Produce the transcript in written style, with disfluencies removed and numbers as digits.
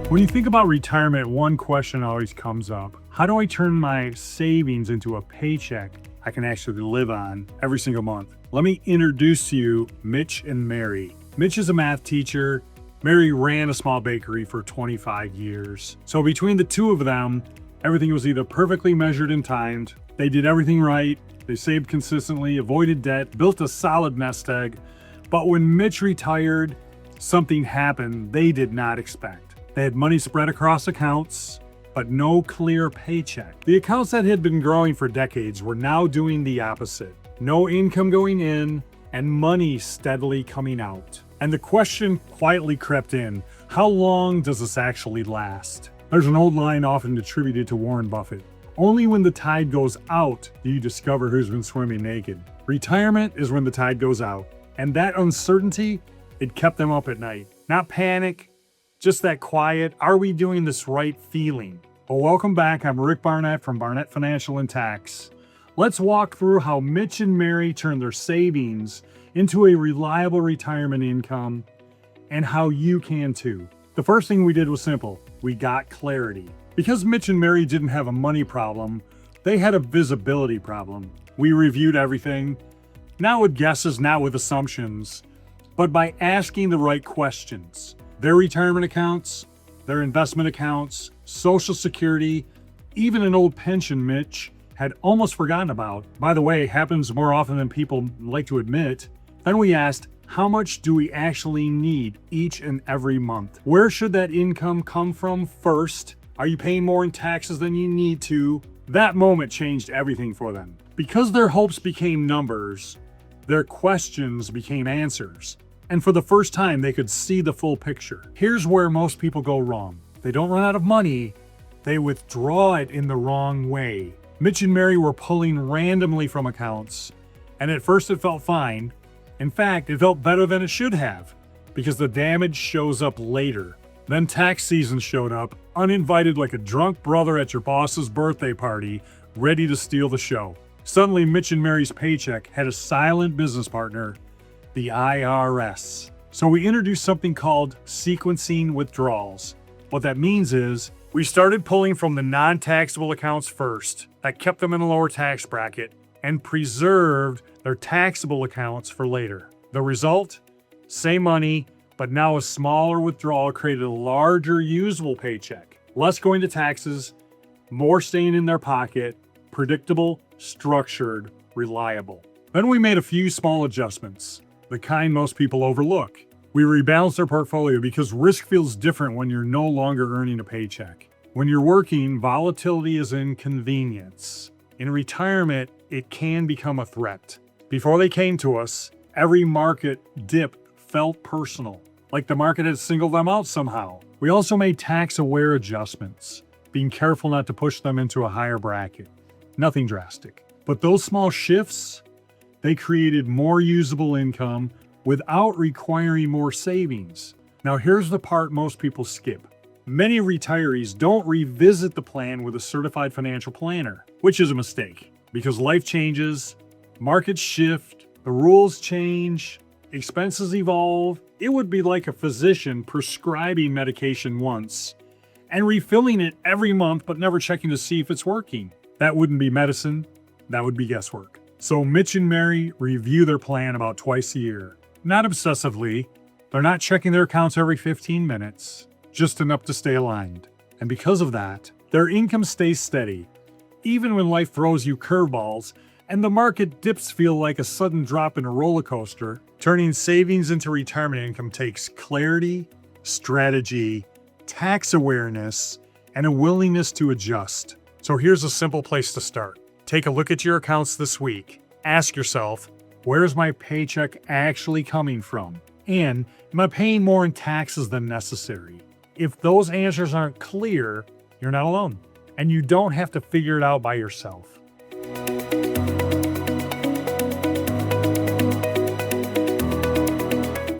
When you think about retirement, one question always comes up. How do I turn my savings into a paycheck I can actually live on every single month? Let me introduce to you Mitch and Mary. Mitch is a math teacher. Mary ran a small bakery for 25 years. So between the two of them, everything was either perfectly measured and timed. They did everything right. They saved consistently, avoided debt, built a solid nest egg. But when Mitch retired, something happened they did not expect. They had money spread across accounts, but no clear paycheck. The accounts that had been growing for decades were now doing the opposite. No income going in and money steadily coming out. And the question quietly crept in, how long does this actually last? There's an old line often attributed to Warren Buffett. Only when the tide goes out do you discover who's been swimming naked. Retirement is when the tide goes out. And that uncertainty, it kept them up at night. Not panic, just that quiet, are we doing this right feeling? Well, welcome back. I'm Rick Barnett from Barnett Financial and Tax. Let's walk through how Mitch and Mary turned their savings into a reliable retirement income and how you can too. The first thing we did was simple. We got clarity. Because Mitch and Mary didn't have a money problem, they had a visibility problem. We reviewed everything, not with guesses, not with assumptions, but by asking the right questions. Their retirement accounts, their investment accounts, Social Security, even an old pension Mitch had almost forgotten about. By the way, happens more often than people like to admit. Then we asked, how much do we actually need each and every month? Where should that income come from first? Are you paying more in taxes than you need to? That moment changed everything for them. Because their hopes became numbers, their questions became answers. And for the first time, they could see the full picture. Here's where most people go wrong. They don't run out of money, they withdraw it in the wrong way. Mitch and Mary were pulling randomly from accounts, and at first it felt fine. In fact, it felt better than it should have, because the damage shows up later. Then tax season showed up, uninvited like a drunk brother at your boss's birthday party, ready to steal the show. Suddenly, Mitch and Mary's paycheck had a silent business partner, the IRS. So we introduced something called sequencing withdrawals. What that means is we started pulling from the non-taxable accounts first. That kept them in a lower tax bracket and preserved their taxable accounts for later. The result? Same money, but now a smaller withdrawal created a larger usable paycheck. Less going to taxes, more staying in their pocket, predictable, structured, reliable. Then we made a few small adjustments. The kind most people overlook. We rebalanced their portfolio because risk feels different when you're no longer earning a paycheck. When you're working, volatility is an inconvenience. In retirement, it can become a threat. Before they came to us, every market dip felt personal, like the market had singled them out somehow. We also made tax-aware adjustments, being careful not to push them into a higher bracket. Nothing drastic. But those small shifts, they created more usable income without requiring more savings. Now here's the part most people skip. Many retirees don't revisit the plan with a certified financial planner, which is a mistake because life changes, markets shift, the rules change, expenses evolve. It would be like a physician prescribing medication once and refilling it every month but never checking to see if it's working. That wouldn't be medicine, that would be guesswork. So Mitch and Mary review their plan about twice a year. Not obsessively. They're not checking their accounts every 15 minutes, just enough to stay aligned. And because of that, their income stays steady, even when life throws you curveballs and the market dips feel like a sudden drop in a roller coaster. Turning savings into retirement income takes clarity, strategy, tax awareness, and a willingness to adjust. So here's a simple place to start. Take a look at your accounts this week. Ask yourself, where's my paycheck actually coming from? And am I paying more in taxes than necessary? If those answers aren't clear, you're not alone. And you don't have to figure it out by yourself.